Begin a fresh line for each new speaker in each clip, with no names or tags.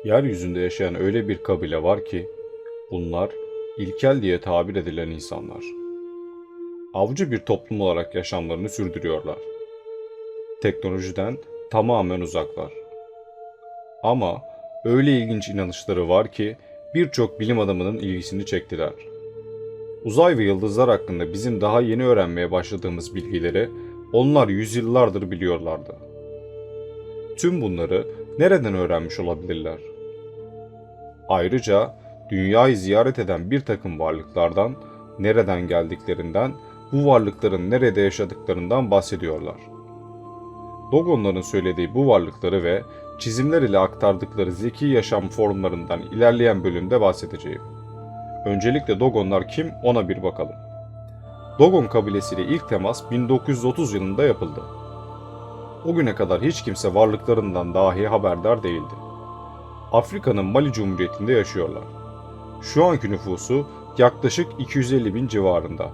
Yeryüzünde yaşayan öyle bir kabile var ki bunlar ilkel diye tabir edilen insanlar. Avcı bir toplum olarak yaşamlarını sürdürüyorlar. Teknolojiden tamamen uzaklar. Ama öyle ilginç inanışları var ki birçok bilim adamının ilgisini çektiler. Uzay ve yıldızlar hakkında bizim daha yeni öğrenmeye başladığımız bilgileri onlar yüzyıllardır biliyorlardı. Tüm bunları nereden öğrenmiş olabilirler? Ayrıca dünyayı ziyaret eden bir takım varlıklardan, nereden geldiklerinden, bu varlıkların nerede yaşadıklarından bahsediyorlar. Dogonların söylediği bu varlıkları ve çizimler ile aktardıkları zeki yaşam formlarından ilerleyen bölümde bahsedeceğim. Öncelikle Dogonlar kim ona bir bakalım. Dogon kabilesiyle ilk temas 1930 yılında yapıldı. O güne kadar hiç kimse varlıklarından dahi haberdar değildi. Afrika'nın Mali Cumhuriyeti'nde yaşıyorlar. Şu anki nüfusu yaklaşık 250 bin civarında.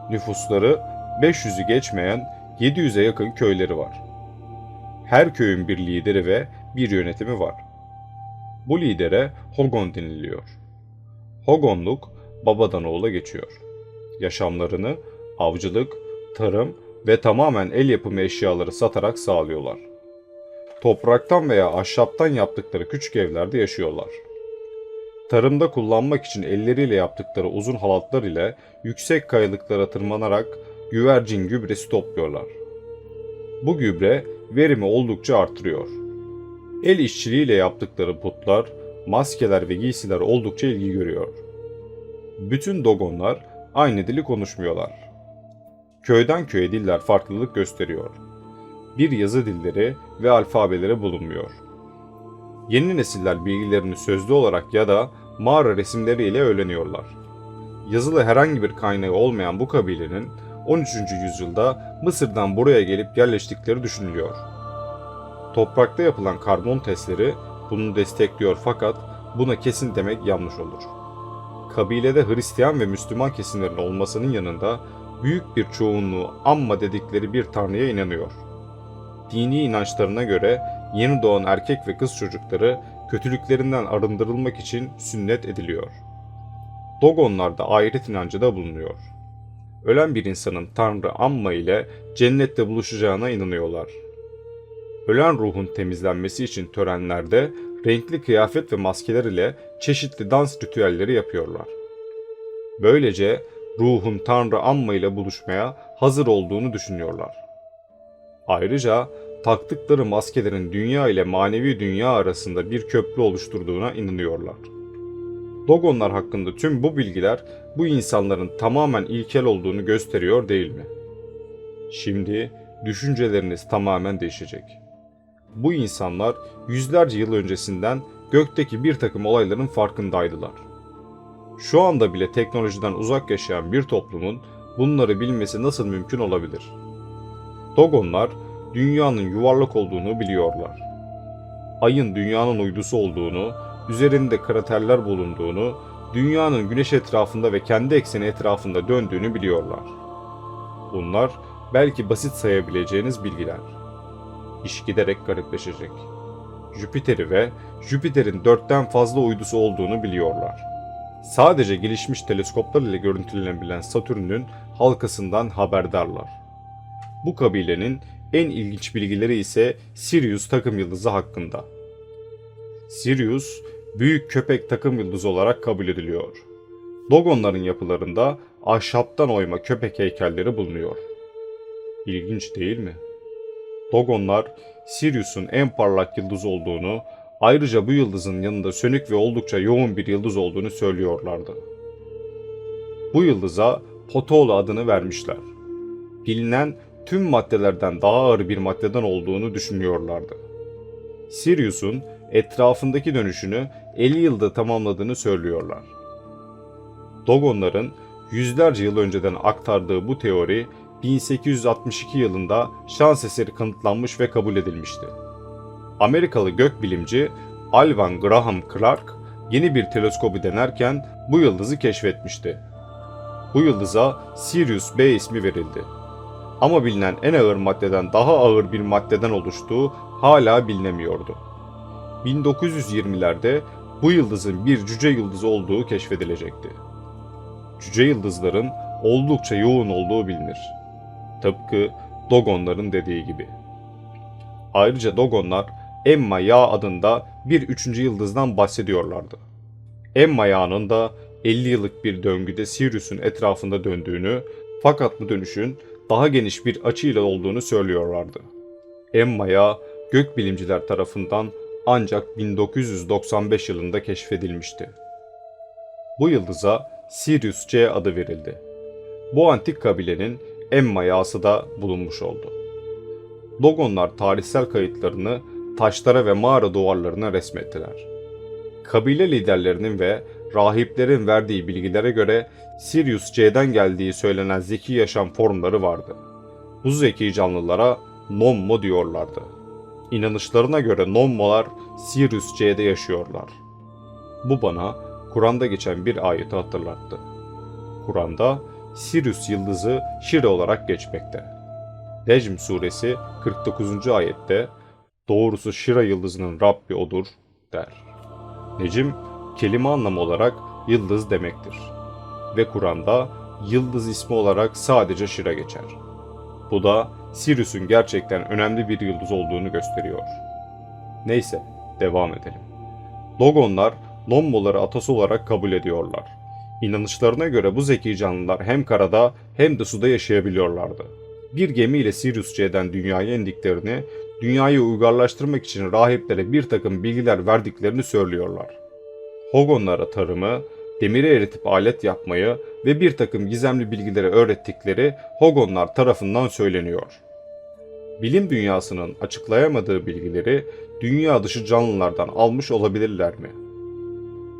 Nüfusları 500'ü geçmeyen 700'e yakın köyleri var. Her köyün bir lideri ve bir yönetimi var. Bu lidere Hogon deniliyor. Hogonluk babadan oğula geçiyor. Yaşamlarını avcılık, tarım ve tamamen el yapımı eşyaları satarak sağlıyorlar. Topraktan veya ahşaptan yaptıkları küçük evlerde yaşıyorlar. Tarımda kullanmak için elleriyle yaptıkları uzun halatlar ile yüksek kayalıklara tırmanarak güvercin gübresi topluyorlar. Bu gübre verimi oldukça artırıyor. El işçiliğiyle yaptıkları putlar, maskeler ve giysiler oldukça ilgi görüyor. Bütün Dogonlar aynı dili konuşmuyorlar. Köyden köye diller farklılık gösteriyor. Bir yazı dilleri ve alfabeleri bulunmuyor. Yeni nesiller bilgilerini sözlü olarak ya da mağara resimleriyle öğreniyorlar. Yazılı herhangi bir kaynağı olmayan bu kabilenin 13. yüzyılda Mısır'dan buraya gelip yerleştikleri düşünülüyor. Toprakta yapılan karbon testleri bunu destekliyor fakat buna kesin demek yanlış olur. Kabilede Hristiyan ve Müslüman kesimlerin olmasının yanında büyük bir çoğunluğu Amma dedikleri bir tanrıya inanıyor. Dini inançlarına göre yeni doğan erkek ve kız çocukları kötülüklerinden arındırılmak için sünnet ediliyor. Dogonlarda ahiret inancı da bulunuyor. Ölen bir insanın Tanrı Amma ile cennette buluşacağına inanıyorlar. Ölen ruhun temizlenmesi için törenlerde renkli kıyafet ve maskeler ile çeşitli dans ritüelleri yapıyorlar. Böylece ruhun Tanrı Amma ile buluşmaya hazır olduğunu düşünüyorlar. Ayrıca taktıkları maskelerin dünya ile manevi dünya arasında bir köprü oluşturduğuna inanıyorlar. Dogonlar hakkında tüm bu bilgiler bu insanların tamamen ilkel olduğunu gösteriyor değil mi? Şimdi düşünceleriniz tamamen değişecek. Bu insanlar yüzlerce yıl öncesinden gökteki bir takım olayların farkındaydılar. Şu anda bile teknolojiden uzak yaşayan bir toplumun bunları bilmesi nasıl mümkün olabilir? Dogonlar dünyanın yuvarlak olduğunu biliyorlar. Ayın dünyanın uydusu olduğunu, üzerinde kraterler bulunduğunu, dünyanın güneş etrafında ve kendi ekseni etrafında döndüğünü biliyorlar. Bunlar belki basit sayabileceğiniz bilgiler. İş giderek garipleşecek. Jüpiter'i ve Jüpiter'in 4'ten fazla uydusu olduğunu biliyorlar. Sadece gelişmiş teleskoplar ile görüntülenebilen Satürn'ün halkasından haberdarlar. Bu kabilenin en ilginç bilgileri ise Sirius takım yıldızı hakkında. Sirius, büyük köpek takım yıldızı olarak kabul ediliyor. Dogonların yapılarında ahşaptan oyma köpek heykelleri bulunuyor. İlginç değil mi? Dogonlar, Sirius'un en parlak yıldız olduğunu, ayrıca bu yıldızın yanında sönük ve oldukça yoğun bir yıldız olduğunu söylüyorlardı. Bu yıldıza Potolo adını vermişler. Bilinen tüm maddelerden daha ağır bir maddeden olduğunu düşünüyorlardı. Sirius'un etrafındaki dönüşünü 50 yılda tamamladığını söylüyorlar. Dogonların yüzlerce yıl önceden aktardığı bu teori 1862 yılında şans eseri kanıtlanmış ve kabul edilmişti. Amerikalı gökbilimci Alvan Graham Clark yeni bir teleskobu denerken bu yıldızı keşfetmişti. Bu yıldıza Sirius B ismi verildi. Ama bilinen en ağır maddeden daha ağır bir maddeden oluştuğu hala bilinemiyordu. 1920'lerde bu yıldızın bir cüce yıldızı olduğu keşfedilecekti. Cüce yıldızların oldukça yoğun olduğu bilinir. Tıpkı Dogonların dediği gibi. Ayrıca Dogonlar Emma Yağı adında bir üçüncü yıldızdan bahsediyorlardı. Emma Yağı'nın da 50 yıllık bir döngüde Sirius'un etrafında döndüğünü, fakat bu dönüşün daha geniş bir açıyla olduğunu söylüyorlardı. Emma Yağı gökbilimciler tarafından ancak 1995 yılında keşfedilmişti. Bu yıldıza Sirius C adı verildi. Bu antik kabilenin Emma Yağısı da bulunmuş oldu. Dogonlar tarihsel kayıtlarını taşlara ve mağara duvarlarına resmettiler. Kabile liderlerinin ve rahiplerin verdiği bilgilere göre Sirius C'den geldiği söylenen zeki yaşam formları vardı. Bu zeki canlılara Nommo diyorlardı. İnanışlarına göre Nommolar Sirius C'de yaşıyorlar. Bu bana Kur'an'da geçen bir ayeti hatırlattı. Kur'an'da Sirius yıldızı Şire olarak geçmekte. Necm suresi 49. ayette doğrusu Şira yıldızının Rabbi odur der. Necm kelime anlamı olarak yıldız demektir. Ve Kur'an'da yıldız ismi olarak sadece Şira geçer. Bu da Sirius'un gerçekten önemli bir yıldız olduğunu gösteriyor. Neyse, devam edelim. Dogonlar Nommoları atası olarak kabul ediyorlar. İnanışlarına göre bu zeki canlılar hem karada hem de suda yaşayabiliyorlardı. Bir gemiyle Sirius C'den dünyaya indiklerini, dünyayı uygarlaştırmak için rahiplere bir takım bilgiler verdiklerini söylüyorlar. Hogonlara tarımı, demiri eritip alet yapmayı ve bir takım gizemli bilgileri öğrettikleri Hogonlar tarafından söyleniyor. Bilim dünyasının açıklayamadığı bilgileri dünya dışı canlılardan almış olabilirler mi?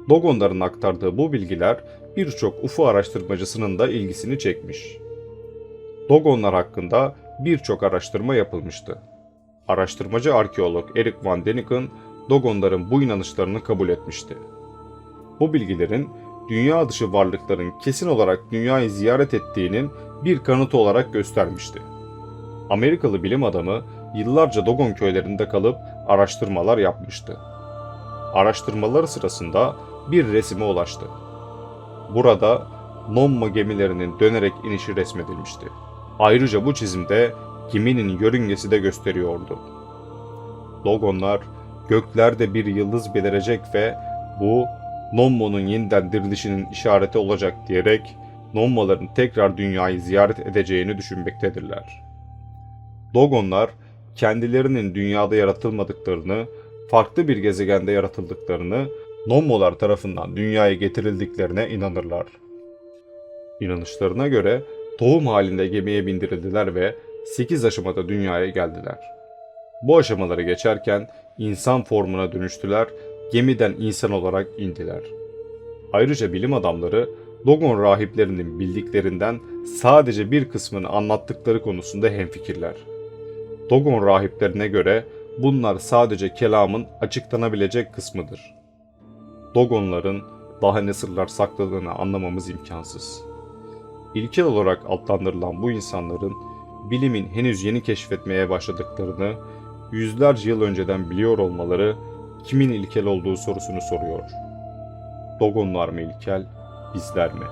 Dogonların aktardığı bu bilgiler birçok UFO araştırmacısının da ilgisini çekmiş. Dogonlar hakkında birçok araştırma yapılmıştı. Araştırmacı arkeolog Erik Van Deniken, Dogonların bu inanışlarını kabul etmişti. Bu bilgilerin dünya dışı varlıkların kesin olarak dünyayı ziyaret ettiğinin bir kanıtı olarak göstermişti. Amerikalı bilim adamı yıllarca Dogon köylerinde kalıp araştırmalar yapmıştı. Araştırmaları sırasında bir resime ulaştı. Burada Nommo gemilerinin dönerek inişi resmedilmişti. Ayrıca bu çizimde geminin yörüngesi de gösteriyordu. Dogonlar göklerde bir yıldız belirecek ve bu Nommo'nun yeniden dirilişinin işareti olacak diyerek Nommo'ların tekrar dünyayı ziyaret edeceğini düşünmektedirler. Dogonlar kendilerinin dünyada yaratılmadıklarını, farklı bir gezegende yaratıldıklarını, Nommolar tarafından dünyaya getirildiklerine inanırlar. İnanışlarına göre tohum halinde gemiye bindirildiler ve 8 aşamada dünyaya geldiler. Bu aşamaları geçerken insan formuna dönüştüler, gemiden insan olarak indiler. Ayrıca bilim adamları Dogon rahiplerinin bildiklerinden sadece bir kısmını anlattıkları konusunda hemfikirler. Dogon rahiplerine göre bunlar sadece kelamın açıklanabilecek kısmıdır. Dogonların daha ne sırlar sakladığını anlamamız imkansız. İlkel olarak adlandırılan bu insanların bilimin henüz yeni keşfetmeye başladıklarını yüzlerce yıl önceden biliyor olmaları kimin ilkel olduğu sorusunu soruyor. Dogonlar mı ilkel, bizler mi?